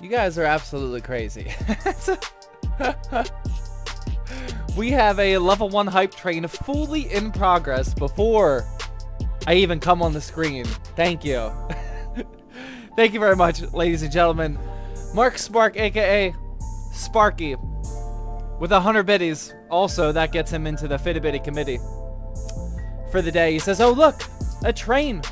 You guys are absolutely crazy. We have a level 1 hype train fully in progress before I even come on the screen. Thank you. Thank you very much, ladies and gentlemen. Mark Spark, aka Sparky, with 100 biddies. Also, that gets him into the Fitty committee for the day. He says, oh, look, a train.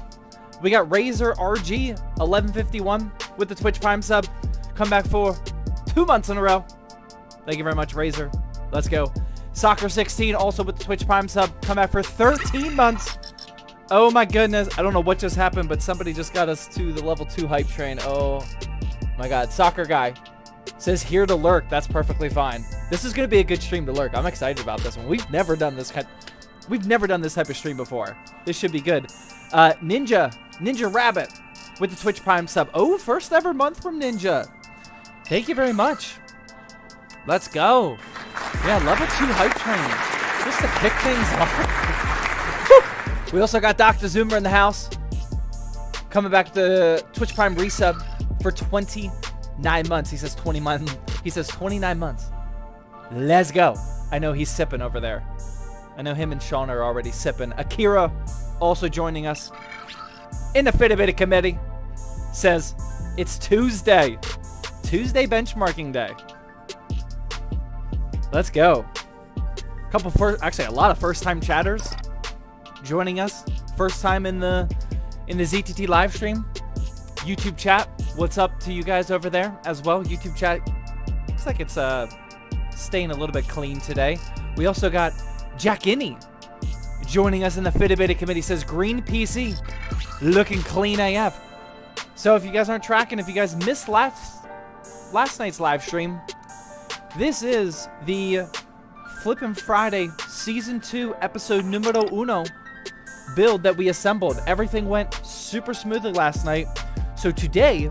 We got Razor RG 1151 with the Twitch Prime sub. Come back for 2 months in a row. Thank you very much, Razor. Let's go. Soccer 16 also with the Twitch Prime sub. Come back for 13 months. Oh my goodness. I don't know what just happened, but somebody just got us to the level 2 hype train. Oh my god. Soccer guy says here to lurk. That's perfectly fine. This is going to be a good stream to lurk. I'm excited about this one. We've never done this type of stream before. This should be good. Ninja Rabbit with the Twitch Prime sub. Oh, first ever month from Ninja. Thank you very much. Let's go. Yeah, level 2 hype train. Just to kick things off. We also got Dr. Zoomer in the house. Coming back to Twitch Prime resub for 29 months. He says 29 months. Let's go. I know he's sipping over there. I know him and Sean are already sipping. Akira also joining us in the Fitty committee. Says it's Tuesday. Tuesday benchmarking day. Let's go. Actually a lot of first-time chatters joining us. First time in the ZTT live stream. YouTube chat. What's up to you guys over there as well? YouTube chat. Looks like it's staying a little bit clean today. We also got Jack Inney joining us in the Fitty committee. Says green PC looking clean AF. So if you guys aren't tracking, if you guys missed last night's live stream, this is the Flippin' Friday Season 2 Episode Numero Uno build that we assembled. Everything went super smoothly last night. So today,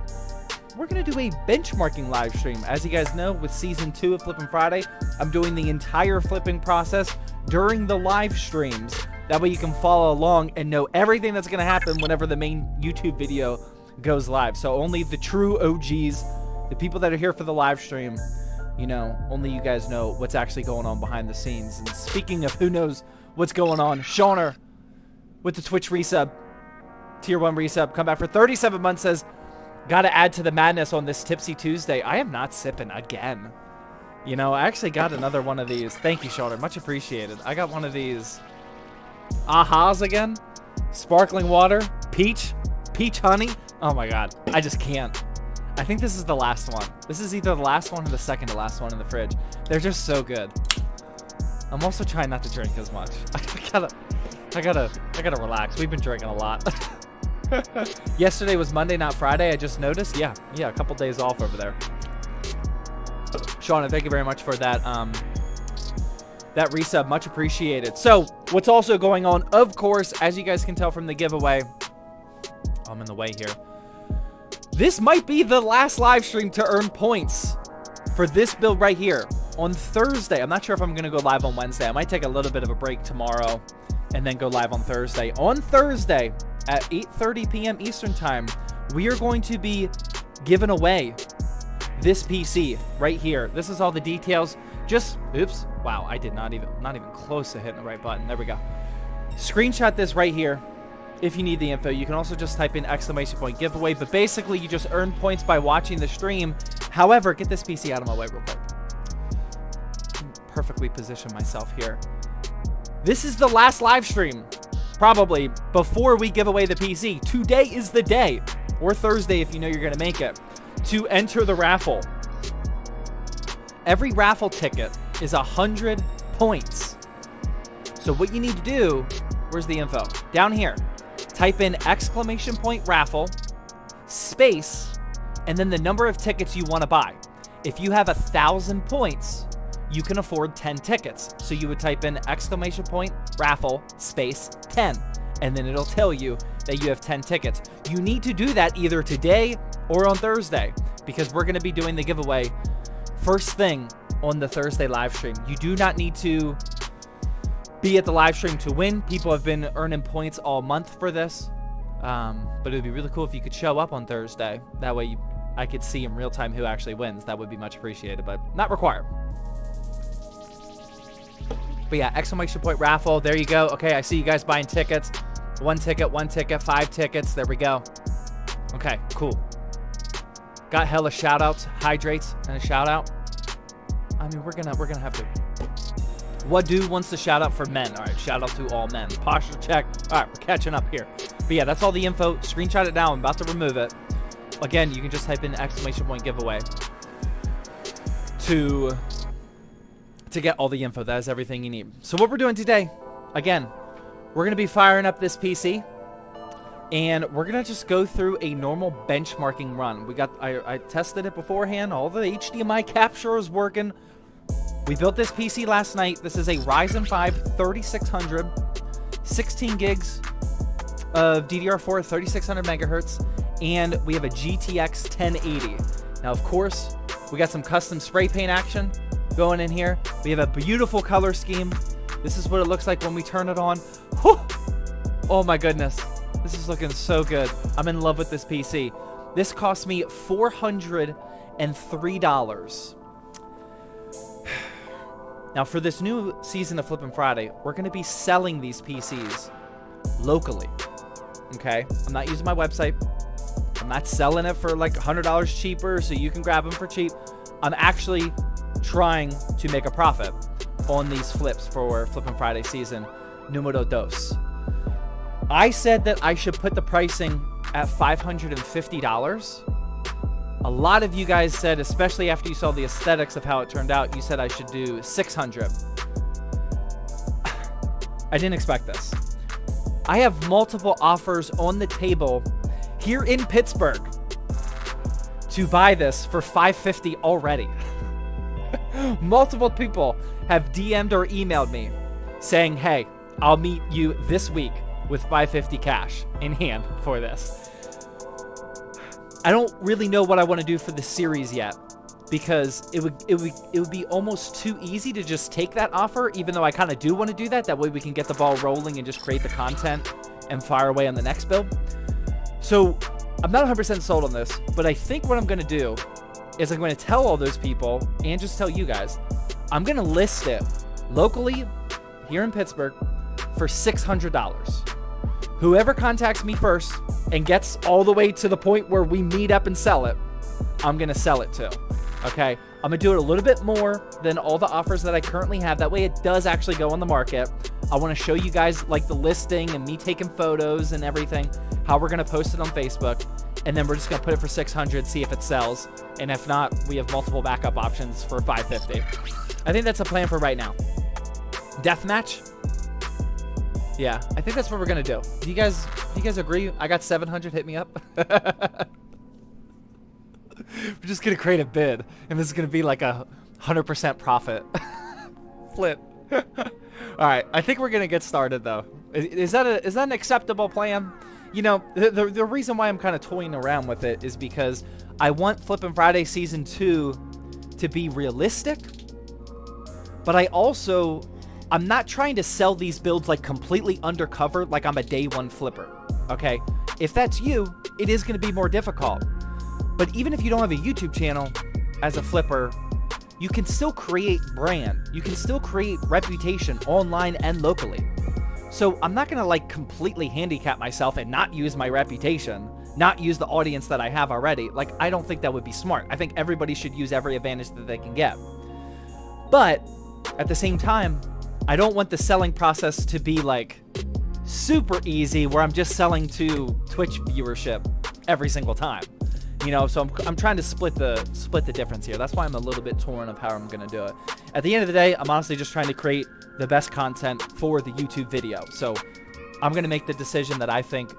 we're going to do a benchmarking live stream. As you guys know, with Season 2 of Flippin' Friday, I'm doing the entire flipping process during the live streams. That way you can follow along and know everything that's going to happen whenever the main YouTube video goes live. So only the true OGs, the people that are here for the live stream, you know, only you guys know what's actually going on behind the scenes. And speaking of who knows what's going on, Shawner with the Twitch resub, Tier 1 resub, come back for 37 months, says, gotta add to the madness on this Tipsy Tuesday. I am not sipping again. You know, I actually got another one of these. Thank you, Shawner. Much appreciated. I got one of these Ahas again. Sparkling water. Peach honey. Oh my god. I just can't. I think this is the last one. This is either the last one or the second to last one in the fridge. They're just so good. I'm also trying not to drink as much. I gotta relax. We've been drinking a lot. Yesterday was Monday, not Friday. I just noticed. Yeah, a couple days off over there. Shauna, thank you very much for that that resub. Much appreciated. So, what's also going on, of course, as you guys can tell from the giveaway, I'm in the way here. This might be the last live stream to earn points for this build right here on Thursday. I'm not sure if I'm going to go live on Wednesday. I might take a little bit of a break tomorrow and then go live on Thursday. On Thursday at 8:30 p.m. Eastern Time, we are going to be giving away this PC right here. This is all the details. Just, oops, wow, I did not even close to hitting the right button. There we go. Screenshot this right here. If you need the info, you can also just type in ! giveaway, but basically you just earn points by watching the stream. However, get this PC out of my way real quick. Perfectly position myself here. This is the last live stream, probably, before we give away the PC. Today is the day, or Thursday if you know you're going to make it, to enter the raffle. Every raffle ticket is 100 points. So what you need to do, where's the info? Down here. Type in !raffle, space, and then the number of tickets you want to buy. If you have 1,000 points, you can afford 10 tickets. So you would type in !raffle, space, 10, and then it'll tell you that you have 10 tickets. You need to do that either today or on Thursday, because we're going to be doing the giveaway first thing on the Thursday live stream. You do not need to be at the live stream to win. People have been earning points all month for this, but it would be really cool if you could show up on Thursday. That way I could see in real time who actually wins, that would be much appreciated, but not required. But yeah, exclamation point raffle. There you go. Okay, I see you guys buying tickets. 1 ticket, 1 ticket, 5 tickets. There we go. Okay, cool. Got hella shout outs, hydrates, and a shout out. I mean, we're gonna have to. What dude wants to shout out for men? All right, shout out to all men. Posture check. All right, we're catching up here. But yeah, that's all the info. Screenshot it now. I'm about to remove it. Again, you can just type in exclamation point giveaway to get all the info. That is everything you need. So what we're doing today, again, we're going to be firing up this PC, and we're going to just go through a normal benchmarking run. I tested it beforehand. All the HDMI capture is working. We built this PC last night. This is a Ryzen 5 3600, 16 gigs of DDR4, 3600 megahertz, and we have a GTX 1080. Now, of course, we got some custom spray paint action going in here. We have a beautiful color scheme. This is what it looks like when we turn it on. Whew! Oh my goodness. This is looking so good. I'm in love with this PC. This cost me $403. Now, for this new season of Flippin' Friday, we're going to be selling these PCs locally. Okay? I'm not using my website. I'm not selling it for like $100 cheaper so you can grab them for cheap. I'm actually trying to make a profit on these flips for Flippin' Friday season numero dos. I said that I should put the pricing at $550. A lot of you guys said, especially after you saw the aesthetics of how it turned out, you said I should do $600. I didn't expect this. I have multiple offers on the table here in Pittsburgh to buy this for $550 already. Multiple people have DM'd or emailed me saying, hey, I'll meet you this week with $550 cash in hand for this. I don't really know what I want to do for the series yet, because it would be almost too easy to just take that offer, even though I kind of do want to do that. That way we can get the ball rolling and just create the content and fire away on the next build. So I'm not 100% sold on this, but I think what I'm going to do is I'm going to tell all those people and just tell you guys, I'm going to list it locally here in Pittsburgh for $600. Whoever contacts me first and gets all the way to the point where we meet up and sell it, I'm going to sell it to. Okay? I'm going to do it a little bit more than all the offers that I currently have. That way it does actually go on the market. I want to show you guys like the listing and me taking photos and everything, how we're going to post it on Facebook. And then we're just going to put it for $600, see if it sells. And if not, we have multiple backup options for $550. I think that's a plan for right now. Deathmatch? Yeah, I think that's what we're going to do. Do you guys agree? I got 700. Hit me up. We're just going to create a bid. And this is going to be like a 100% profit. Flip. All right, I think we're going to get started, though. Is that an acceptable plan? You know, the reason why I'm kind of toying around with it is because I want Flippin' Friday Season 2 to be realistic, but I'm not trying to sell these builds like completely undercover like I'm a day one flipper, okay? If that's you, it is going to be more difficult. But even if you don't have a YouTube channel as a flipper, you can still create brand. You can still create reputation online and locally. So I'm not going to like completely handicap myself and not use my reputation, not use the audience that I have already. Like, I don't think that would be smart. I think everybody should use every advantage that they can get. But at the same time, I don't want the selling process to be like super easy where I'm just selling to Twitch viewership every single time. You know, so I'm trying to split the difference here. That's why I'm a little bit torn of how I'm going to do it. At the end of the day, I'm honestly just trying to create the best content for the YouTube video. So I'm going to make the decision that I think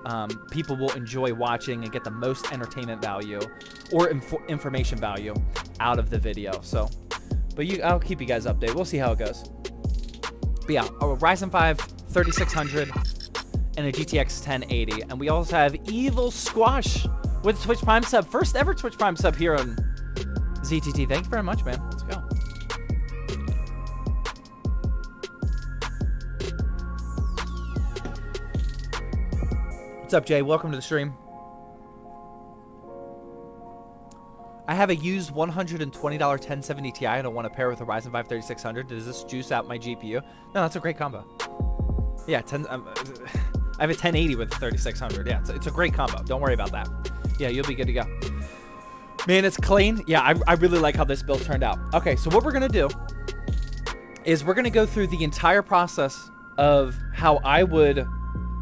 people will enjoy watching and get the most entertainment value or information value out of the video. So, but I'll keep you guys updated. We'll see how it goes. But yeah, a Ryzen 5 3600 and a GTX 1080. And we also have Evil Squash with Twitch Prime sub. First ever Twitch Prime sub here on ZTT. Thank you very much, man. Let's go. What's up, Jay? Welcome to the stream. I have a used $120 1070 Ti and I want to pair with a Ryzen 5 3600. Does this juice out my GPU? No, that's a great combo. Yeah, I have a 1080 with a 3600. Yeah, it's a great combo. Don't worry about that. Yeah, you'll be good to go. Man, it's clean. Yeah, I really like how this build turned out. Okay, so what we're going to do is we're going to go through the entire process of how I would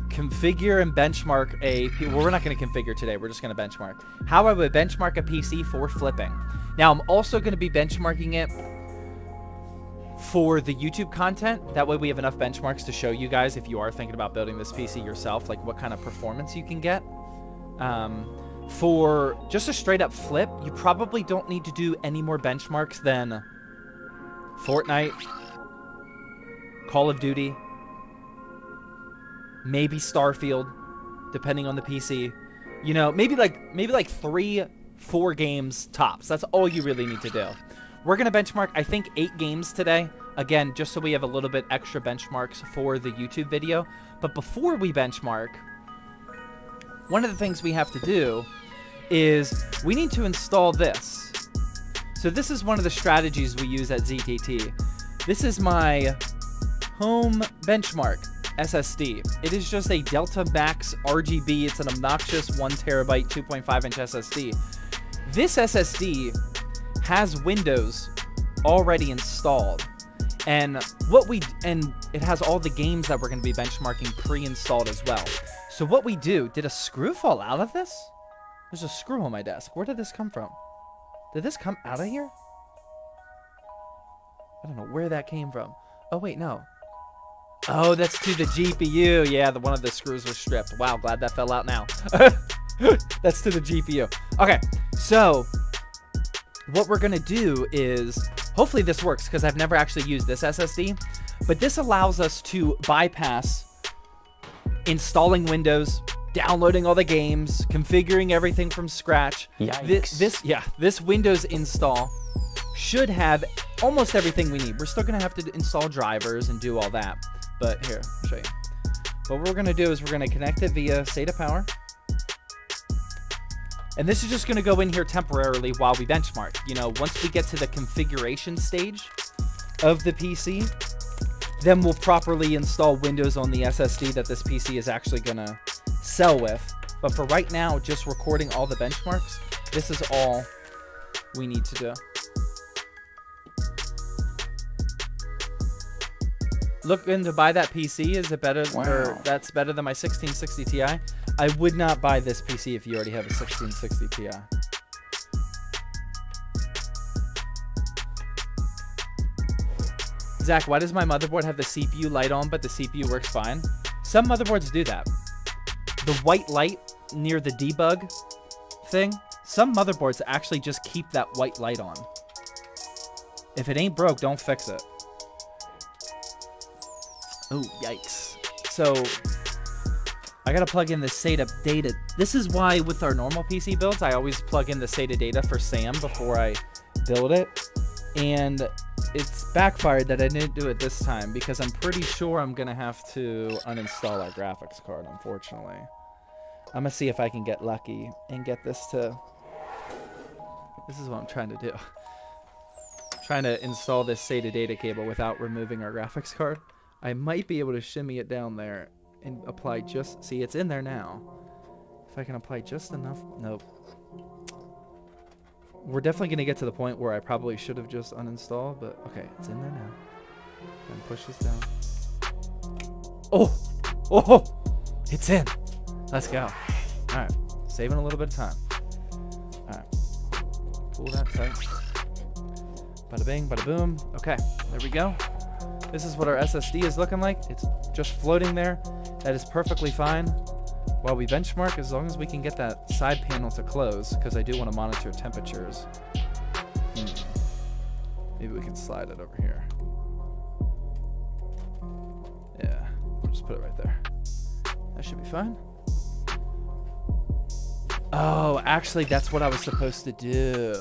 configure and benchmark well, we're not going to configure today. We're just going to benchmark. How I would benchmark a PC for flipping. Now, I'm also going to be benchmarking it for the YouTube content. That way we have enough benchmarks to show you guys if you are thinking about building this PC yourself, like what kind of performance you can get. For just a straight up flip, you probably don't need to do any more benchmarks than Fortnite, Call of Duty, maybe Starfield, depending on the PC. You know, maybe like 3-4 games tops. That's all you really need to do. We're going to benchmark, I think, 8 games today. Again, just so we have a little bit extra benchmarks for the YouTube video. But before we benchmark, one of the things we have to do is we need to install this. So this is one of the strategies we use at ZTT. This is my home benchmark SSD. It is just a Delta Max RGB. It's an obnoxious 1 terabyte 2.5 inch SSD. This SSD has Windows already installed, and it has all the games that we're going to be benchmarking pre-installed as well. So what we do, did a screw fall out of this? There's a screw on my desk. Where did this come from? Did this come out of here? I don't know where that came from. Oh wait, no. Oh, that's to the GPU. Yeah, one of the screws was stripped. Wow, glad that fell out now. That's to the GPU. Okay, so what we're going to do is, hopefully this works because I've never actually used this SSD, but this allows us to bypass installing Windows, downloading all the games, configuring everything from scratch. Yikes. This Windows install should have almost everything we need. We're still going to have to install drivers and do all that. But here, I'll show you. What we're going to do is we're going to connect it via SATA power. And this is just going to go in here temporarily while we benchmark. You know, once we get to the configuration stage of the PC, then we'll properly install Windows on the SSD that this PC is actually going to sell with. But for right now, just recording all the benchmarks, this is all we need to do. Looking to buy that PC, is it better? Wow. Or that's better than my 1660 Ti? I would not buy this PC if you already have a 1660 Ti. Zach, why does my motherboard have the CPU light on, but the CPU works fine? Some motherboards do that. The white light near the debug thing, some motherboards actually just keep that white light on. If it ain't broke, don't fix it. Oh, yikes. So, I gotta plug in the SATA data. This is why with our normal PC builds, I always plug in the SATA data for SAM before I build it. And it's backfired that I didn't do it this time because I'm pretty sure I'm gonna have to uninstall our graphics card, unfortunately. I'm gonna see if I can get lucky and get this to... This is what I'm trying to do. Trying to install this SATA data cable without removing our graphics card. I might be able to shimmy it down there and apply just... See, it's in there now. If I can apply just enough... Nope. We're definitely going to get to the point where I probably should have just uninstalled, but okay, it's in there now. Then push this down. Oh! Oh! It's in! Let's go. Alright. Saving a little bit of time. Alright. Pull that tight. Bada bing, bada boom. Okay, there we go. This is what our SSD is looking like. It's just floating there. That is perfectly fine. While we benchmark, as long as we can get that side panel to close, because I do want to monitor temperatures. Maybe we can slide it over here. Yeah, we'll just put it right there. That should be fine. Oh, actually, that's what I was supposed to do.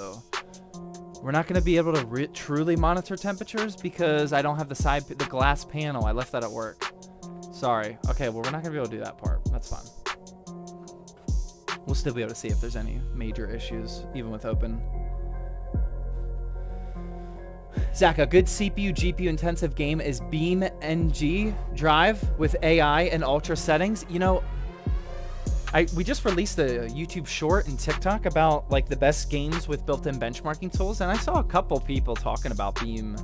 We're not going to be able to truly monitor temperatures because I don't have the glass panel. I left that at work. Sorry. Okay, well, we're not going to be able to do that part. That's fine. We'll still be able to see if there's any major issues, even with open Zach, a good CPU, GPU intensive game is Beam NG Drive with AI and ultra settings. You know, we just released a YouTube short and TikTok about like the best games with built-in benchmarking tools, and I saw a couple people talking about Beam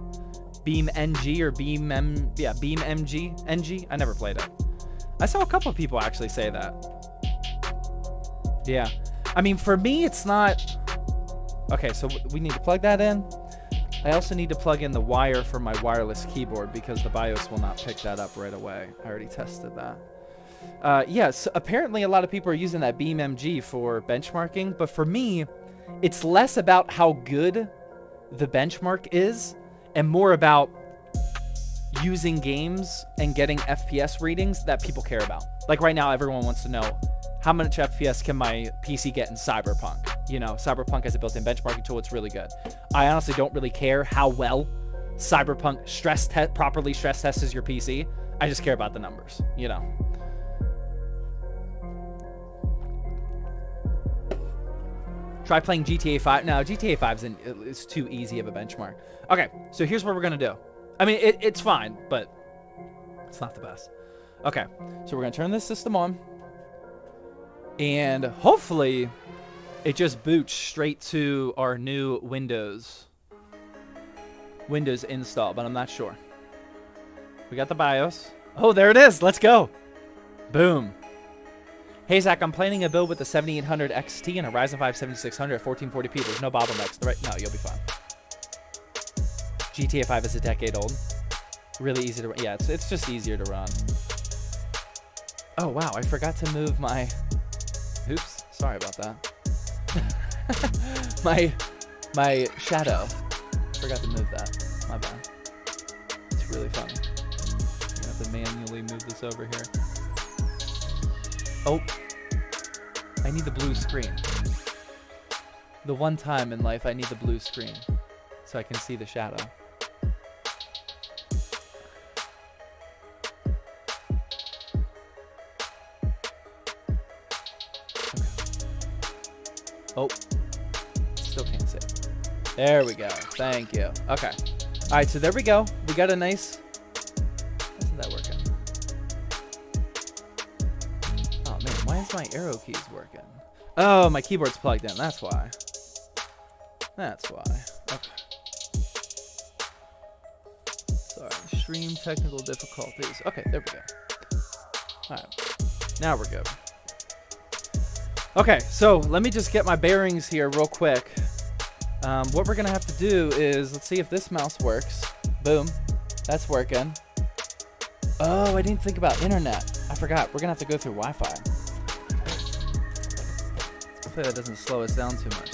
NG or Beam MG. I never played it. I saw a couple people actually say that. Yeah. I mean, for me, it's not... Okay, so we need to plug that in. I also need to plug in the wire for my wireless keyboard because the BIOS will not pick that up right away. I already tested that. Yeah, so apparently a lot of people are using that Beam MG for benchmarking, but for me, it's less about how good the benchmark is and more about using games and getting FPS readings that people care about. Like right now, everyone wants to know how much FPS can my PC get in Cyberpunk? You know, Cyberpunk has a built-in benchmarking tool. It's really good. I honestly don't really care how well Cyberpunk properly stress tests your PC. I just care about the numbers, you know. Try playing GTA 5. No, GTA 5 is too easy of a benchmark. Okay, so here's what we're going to do. I mean, it's fine, but it's not the best. Okay, so we're going to turn this system on. And hopefully, it just boots straight to our new Windows install, but I'm not sure. We got the BIOS. Oh, there it is. Let's go. Boom. Hey, Zach, I'm planning a build with the 7800 XT and a Ryzen 5 7600 at 1440p. There's no bottlenecks. No, you'll be fine. GTA 5 is a decade old. Really easy to... Yeah, it's just easier to run. Oh, wow. I forgot to move my... Oops. Sorry about that. my shadow. Forgot to move that. My bad. It's really funny. I'm gonna have to manually move this over here. Oh. I need the blue screen. The one time in life I need the blue screen so I can see the shadow. Oh, still can't see. There we go. Thank you. Okay. All right, so there we go. We got a nice... How's that working? Oh, man, why is my arrow keys working? Oh, my keyboard's plugged in. That's why. That's why. Okay. Sorry. Extreme technical difficulties. Okay, there we go. All right. Now we're good. Okay, so let me just get my bearings here real quick. What we're going to have to do is, let's see if this mouse works. Boom. That's working. Oh, I didn't think about internet. I forgot. We're going to have to go through Wi-Fi. Hopefully that doesn't slow us down too much.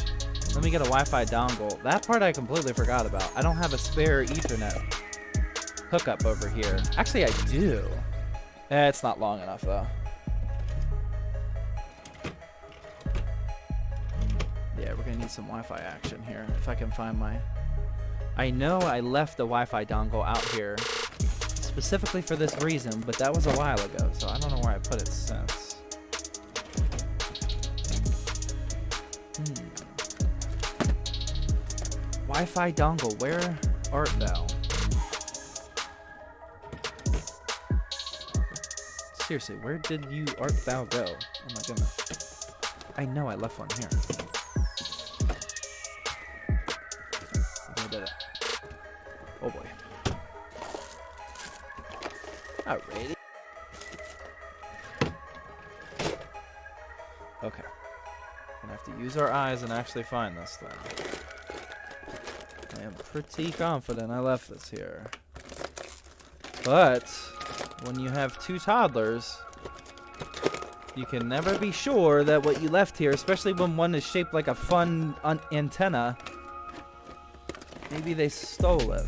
Let me get a Wi-Fi dongle. That part I completely forgot about. I don't have a spare Ethernet hookup over here. Actually, I do. It's not long enough, though. Yeah, we're gonna need some Wi-Fi action here. If I can find my... I know I left the Wi-Fi dongle out here specifically for this reason, but that was a while ago, so I don't know where I put it since. Wi-Fi dongle, where art thou? Seriously, where did art thou go? Oh my goodness. I know I left one here. Oh boy. Alrighty. Okay. Gonna have to use our eyes and actually find this thing. I am pretty confident I left this here. But when you have two toddlers, you can never be sure that what you left here, especially when one is shaped like a fun antenna, maybe they stole it.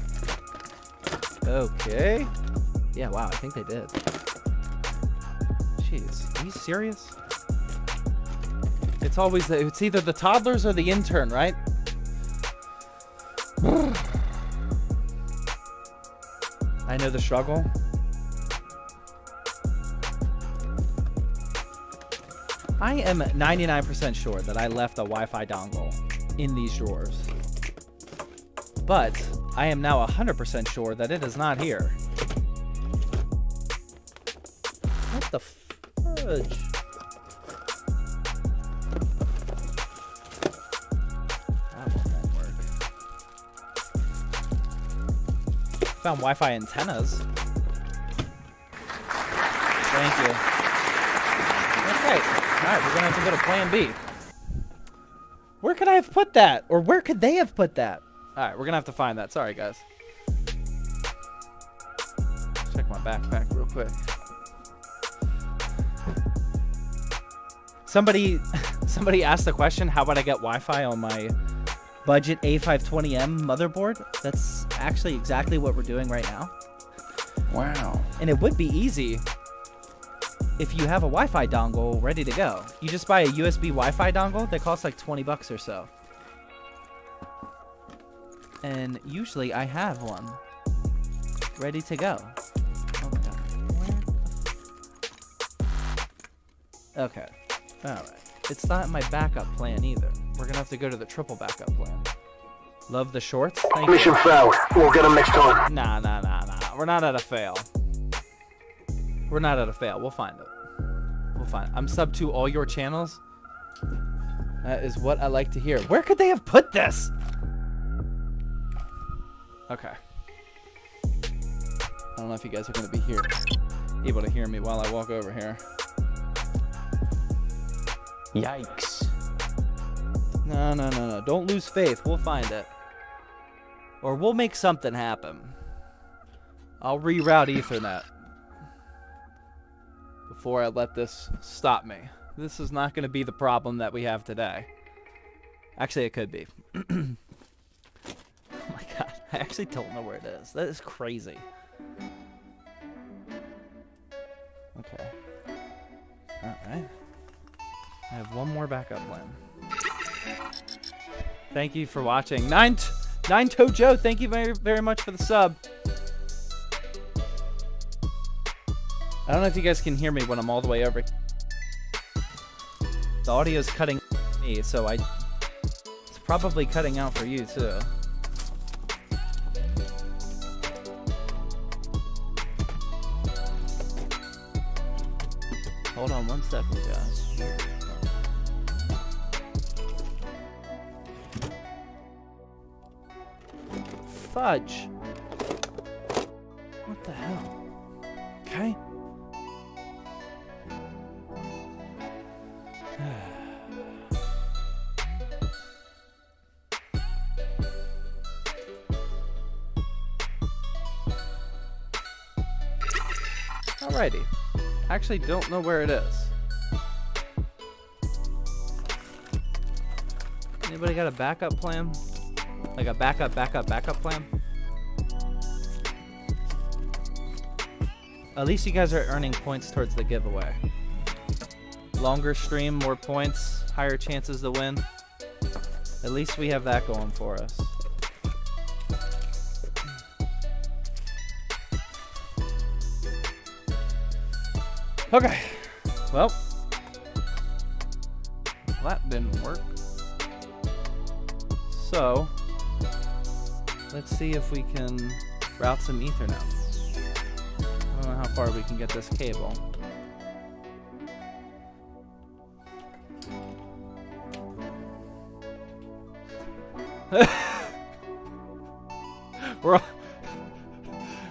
Okay. Yeah, wow, I think they did. Jeez, are you serious? It's always it's either the toddlers or the intern, right? I know the struggle. I am 99% sure that I left a Wi-Fi dongle in these drawers. But I am now 100% sure that it is not here. What the fudge? That won't work. Found Wi-Fi antennas. Thank you. Okay. Alright, we're gonna have to go to plan B. Where could I have put that? Or where could they have put that? Alright, we're gonna have to find that. Sorry, guys. Check my backpack real quick. Somebody asked the question, how would I get Wi-Fi on my budget A520M motherboard? That's actually exactly what we're doing right now. Wow. And it would be easy if you have a Wi-Fi dongle ready to go. You just buy a USB Wi-Fi dongle that costs like 20 bucks or so. And usually I have one ready to go. Oh my god. Okay. Alright. It's not in my backup plan either. We're gonna have to go to the triple backup plan. Love the shorts. Thank Mission you. failed. We'll get them next time. Nah. We're not at a fail. We're not at a fail. We'll find it. We'll find it. I'm sub to all your channels. That is what I like to hear. Where could they have put this? Okay. I don't know if you guys are going to be here, able to hear me while I walk over here. Yikes. No. Don't lose faith. We'll find it. Or we'll make something happen. I'll reroute Ethernet before I let this stop me. This is not going to be the problem that we have today. Actually, it could be. Oh my god. I actually don't know where it is. That is crazy. Okay. Alright. I have one more backup plan. Thank you for watching. Nine Toe Joe, thank you very, very much for the sub. I don't know if you guys can hear me when I'm all the way over. The audio is cutting me, so it's probably cutting out for you too. Hold on one second, guys. Fudge. What the hell? Okay. Alrighty. Actually don't know where it is. Anybody got a backup plan? Like a backup plan? At least you guys are earning points towards the giveaway. Longer stream, more points, higher chances to win. At least we have that going for us. Okay. Well, that didn't work. So, let's see if we can route some Ethernet. I don't know how far we can get this cable.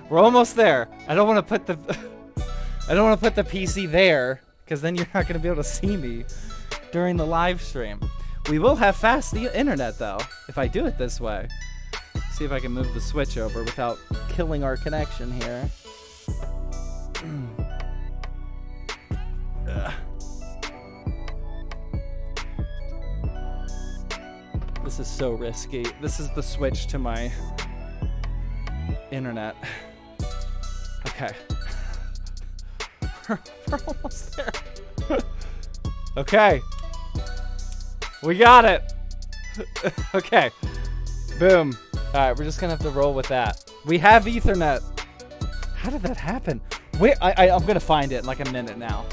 We're almost there. I don't want to put the PC there, because then you're not going to be able to see me during the live stream. We will have fast internet though, if I do it this way. See if I can move the switch over without killing our connection here. This is so risky. This is the switch to my internet. Okay. We're almost there. Okay. We got it. Okay. Boom. Alright, we're just gonna have to roll with that. We have Ethernet. How did that happen? Wait, I'm gonna find it in like a minute now.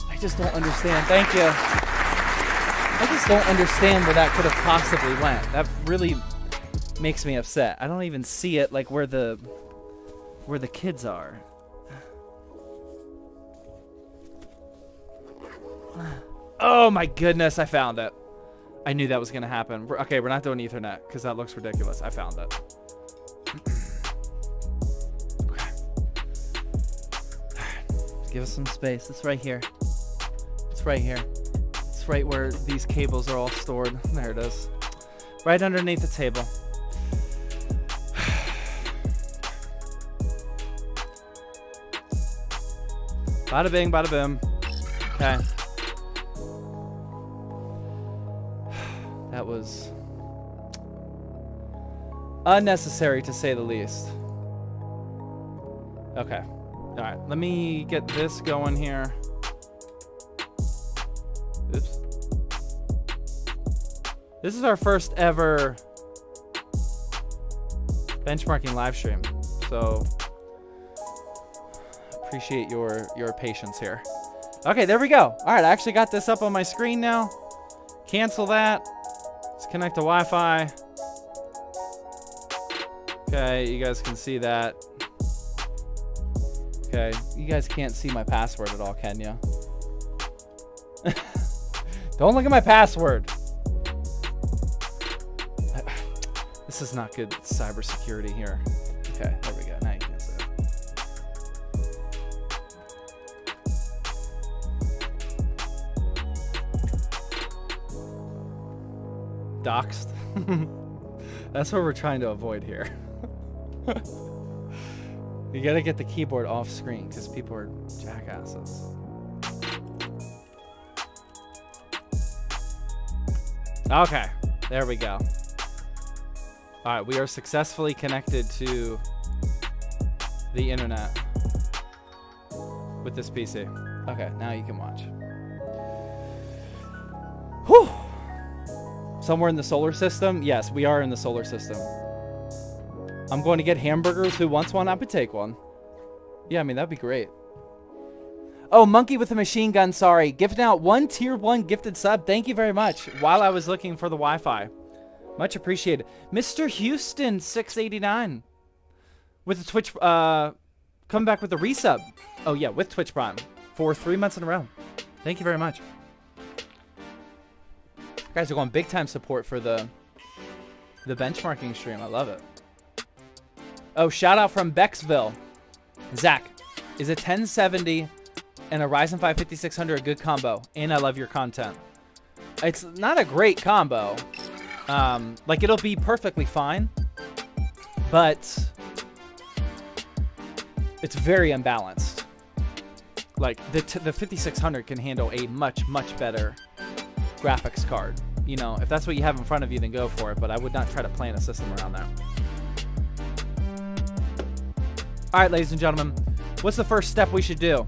I just don't understand. Thank you. I just don't understand where that could have possibly went. That really makes me upset. I don't even see it like where the kids are. Oh my goodness, I found it. I knew that was gonna happen. Okay, we're not doing Ethernet because that looks ridiculous. I found it. Okay. Give us some space. It's right here. It's right here. It's right where these cables are all stored. There it is. Right underneath the table. Bada bing, bada boom. Okay. That was unnecessary to say the least. Okay. All right. Let me get this going here. Oops. This is our first ever benchmarking live stream. So appreciate your patience here. Okay, there we go. All right, I actually got this up on my screen now. Cancel that. Let's connect to Wi-Fi. Okay, you guys can see that. Okay, you guys can't see my password at all, can you? Don't look at my password. This is not good cybersecurity here. Okay, there we go. Now you can see it. Doxed. That's what we're trying to avoid here. You gotta get the keyboard off screen because people are jackasses. Okay, there we go. All right, we are successfully connected to the internet with this PC. Okay, now you can watch. Whew. Somewhere in the solar system? Yes, we are in the solar system. I'm going to get hamburgers. Who wants one? I would take one. Yeah, I mean, that'd be great. Oh, Monkey with a Machine Gun, sorry. Gifting out 1 tier 1 gifted sub. Thank you very much. While I was looking for the Wi-Fi. Much appreciated. Mr. Houston 689 with the Twitch, come back with the resub. Oh yeah, with Twitch Prime for 3 months in a row. Thank you very much. You guys are going big time support for the benchmarking stream. I love it. Oh, shout out from Bexville. Zach, is a 1070 and a Ryzen 5 5600 a good combo? And I love your content. It's not a great combo. Like it'll be perfectly fine, but it's very unbalanced. Like the 5600 can handle a much better graphics card. You know, if that's what you have in front of you, then go for it. But I would not try to plan a system around that. All right, ladies and gentlemen, what's the first step we should do?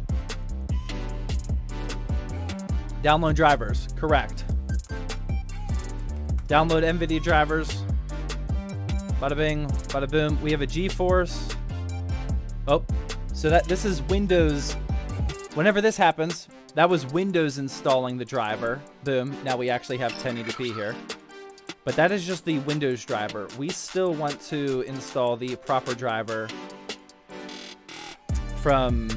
Download drivers. Correct. Download NVIDIA drivers. Bada bing, bada boom. We have a GeForce. Oh, so this is Windows. Whenever this happens, that was Windows installing the driver. Boom. Now we actually have 1080p here. But that is just the Windows driver. We still want to install the proper driver from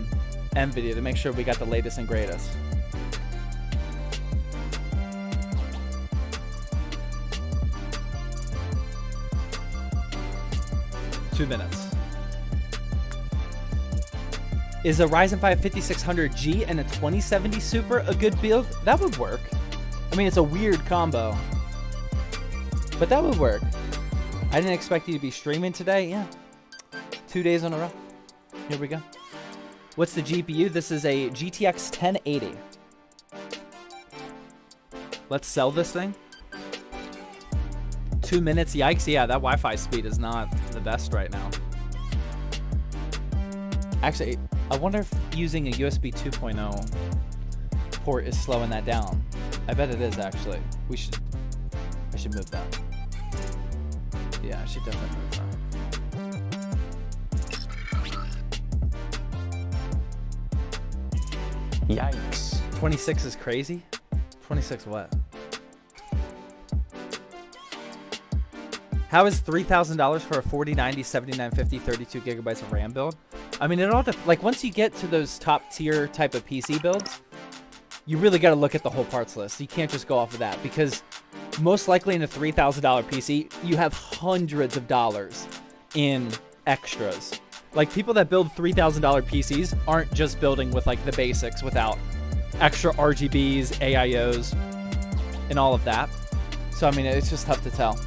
NVIDIA to make sure we got the latest and greatest. Two minutes. Is a Ryzen 5 5600G and a 2070 Super a good build? That would work. I mean, it's a weird combo, but that would work. I didn't expect you to be streaming today. Yeah. 2 days in a row. Here we go. What's the GPU? This is a GTX 1080. Let's sell this thing. 2 minutes. Yikes. Yeah, that Wi-Fi speed is not the best right now. Actually, I wonder if using a USB 2.0 port is slowing that down. I bet it is, actually. I should move that. Yeah, I should definitely move that. Yikes. 26 is crazy? 26 what? How is $3,000 for a 4090, 7950, 32 gigabytes of RAM build? I mean, it all like once you get to those top tier type of PC builds, you really got to look at the whole parts list. You can't just go off of that because most likely in a $3,000 PC, you have hundreds of dollars in extras. Like people that build $3,000 PCs aren't just building with like the basics without extra RGBs, AIOs, and all of that. So, I mean, it's just tough to tell.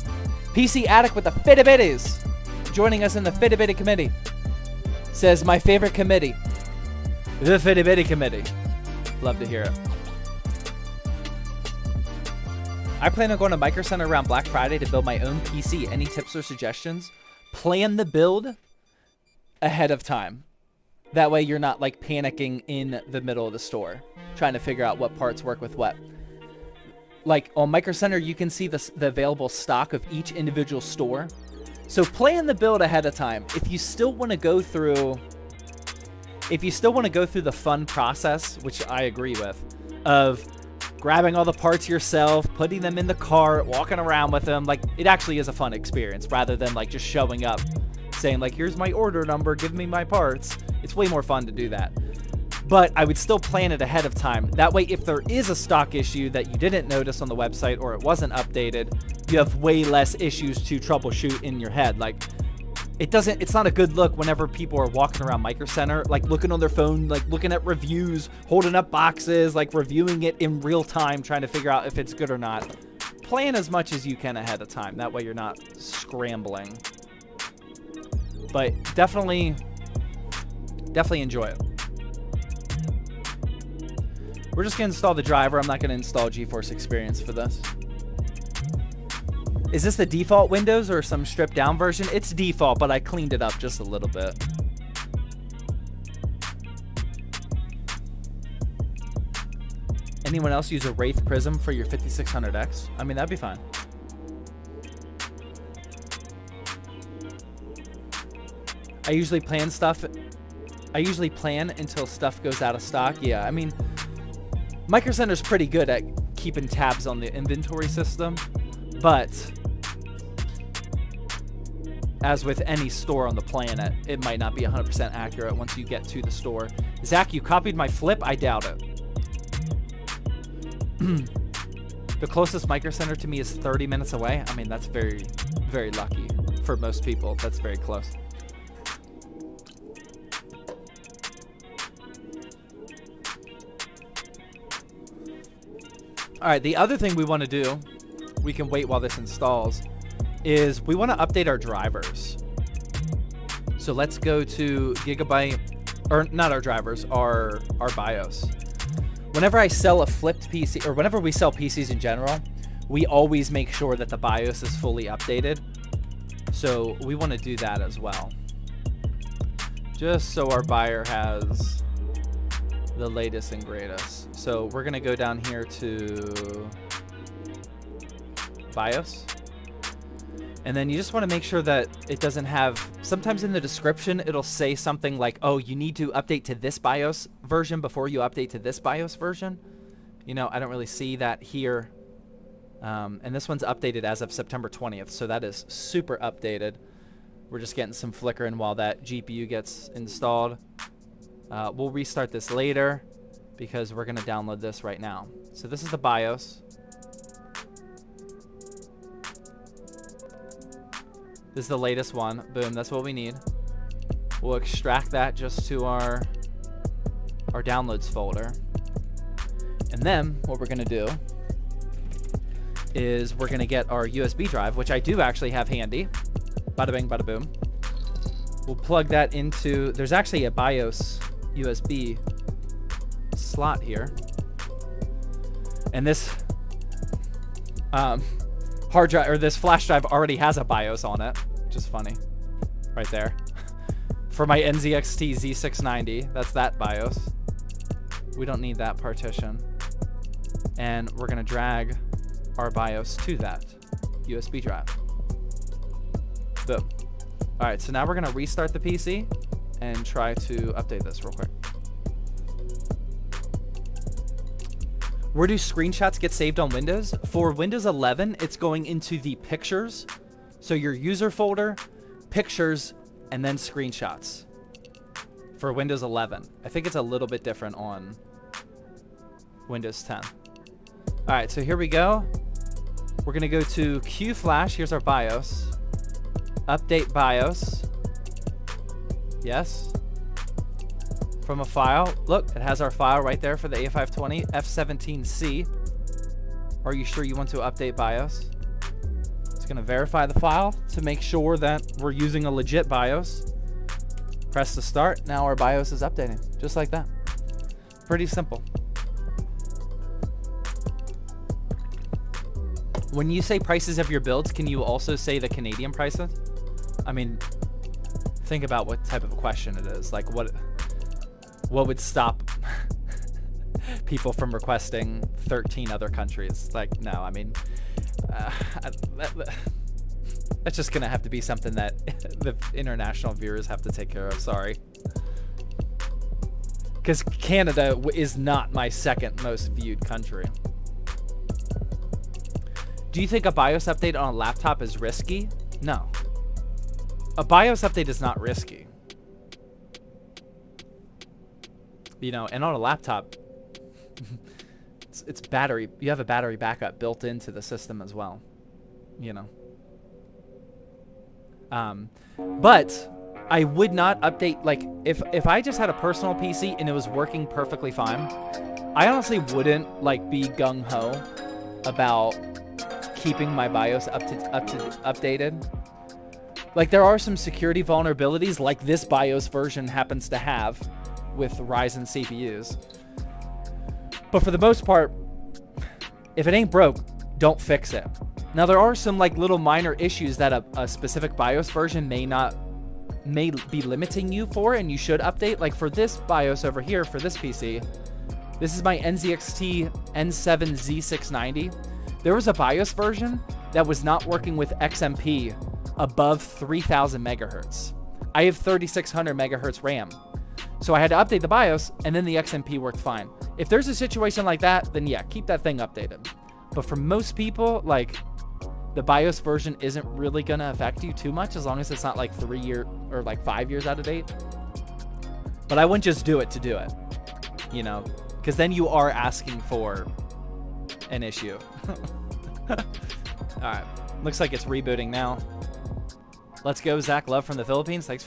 PC Addict with the Fitibitties joining us in the Fitibitty committee. Says, my favorite committee, the Fitibitty committee. Love to hear it. I plan on going to Micro Center around Black Friday to build my own PC. Any tips or suggestions? Plan the build ahead of time. That way you're not like panicking in the middle of the store, trying to figure out what parts work with what. Like on Micro Center, you can see the available stock of each individual store. So plan the build ahead of time. If you still want to go through the fun process, which I agree with, of grabbing all the parts yourself, putting them in the cart, walking around with them, like it actually is a fun experience rather than like just showing up saying like, here's my order number, give me my parts. It's way more fun to do that. But I would still plan it ahead of time. That way, if there is a stock issue that you didn't notice on the website or it wasn't updated, you have way less issues to troubleshoot in your head. Like, it's not a good look whenever people are walking around Micro Center, like looking on their phone, like looking at reviews, holding up boxes, like reviewing it in real time, trying to figure out if it's good or not. Plan as much as you can ahead of time. That way you're not scrambling. But definitely enjoy it. We're just going to install the driver. I'm not going to install GeForce Experience for this. Is this the default Windows or some stripped down version? It's default, but I cleaned it up just a little bit. Anyone else use a Wraith Prism for your 5600X? I mean, that'd be fine. I usually plan until stuff goes out of stock. Yeah, I mean, Micro Center's pretty good at keeping tabs on the inventory system, but as with any store on the planet, it might not be 100% accurate once you get to the store. Zach, you copied my flip? I doubt it. The closest Micro Center to me is 30 minutes away. I mean, that's very, very lucky for most people. That's very close. All right, the other thing we want to do, we can wait while this installs, is we want to update our drivers. So let's go to Gigabyte, or not our drivers, our BIOS. Whenever I sell a flipped PC, or whenever we sell PCs in general, we always make sure that the BIOS is fully updated. So we want to do that as well. Just so our buyer has the latest and greatest. So we're going to go down here to BIOS. And then you just want to make sure that it doesn't have, sometimes in the description, it'll say something like, oh, you need to update to this BIOS version before you update to this BIOS version. You know, I don't really see that here. And this one's updated as of September 20th. So that is super updated. We're just getting some flickering while that GPU gets installed. We'll restart this later because we're going to download this right now. So this is the BIOS. This is the latest one. Boom, that's what we need. We'll extract that just to our downloads folder. And then what we're going to do is we're going to get our USB drive, which I do actually have handy. Bada bing, bada boom. We'll plug that into, there's actually a BIOS USB slot here. And this hard drive, or this flash drive already has a BIOS on it, which is funny. Right there. For my NZXT Z690, that's that BIOS. We don't need that partition. And we're gonna drag our BIOS to that USB drive. Boom. All right, so now we're gonna restart the PC and try to update this real quick. Where do screenshots get saved on Windows? For Windows 11, it's going into the Pictures So your user folder, pictures, and then screenshots for Windows 11. I think it's a little bit different on Windows 10. All right, so here we go. We're gonna go to QFlash. Here's our BIOS. Update BIOS. Yes. From a file. Look, it has our file right there for the A520 F17C. Are you sure you want to update BIOS? It's gonna verify the file to make sure that we're using a legit BIOS. Press the start. Now our BIOS is updating, just like that. Pretty simple. When you say prices of your builds, can you also say the Canadian prices? I mean, think about what type of a question it is. Like, what would stop people from requesting 13 other countries? Like, no, I mean, that's just gonna have to be something that the international viewers have to take care of. Sorry. Because Canada is not my second most viewed country. Do you think a BIOS update on a laptop is risky? No. A BIOS update is not risky. You know, and on a laptop, it's battery. You have a battery backup built into the system as well. You know. But I would not update, like, if I just had a personal PC and it was working perfectly fine, I honestly wouldn't, like, be gung-ho about keeping my BIOS updated. Like, there are some security vulnerabilities, like this BIOS version happens to have with Ryzen CPUs. But for the most part, if it ain't broke, don't fix it. Now, there are some, like, little minor issues that a specific BIOS version may be limiting you for, and you should update. Like for this BIOS over here, for this PC, this is my NZXT N7Z690. There was a BIOS version that was not working with XMP above 3000 megahertz. I have 3600 megahertz RAM. So I had to update the BIOS, and then the XMP worked fine. If there's a situation like that, then yeah, keep that thing updated. But for most people, like, the BIOS version isn't really gonna affect you too much as long as it's not like 3 year or like 5 years out of date. But I wouldn't just do it to do it, you know, because then you are asking for an issue. All right, looks like it's rebooting now. Let's go, Zach Love from the Philippines. Thanks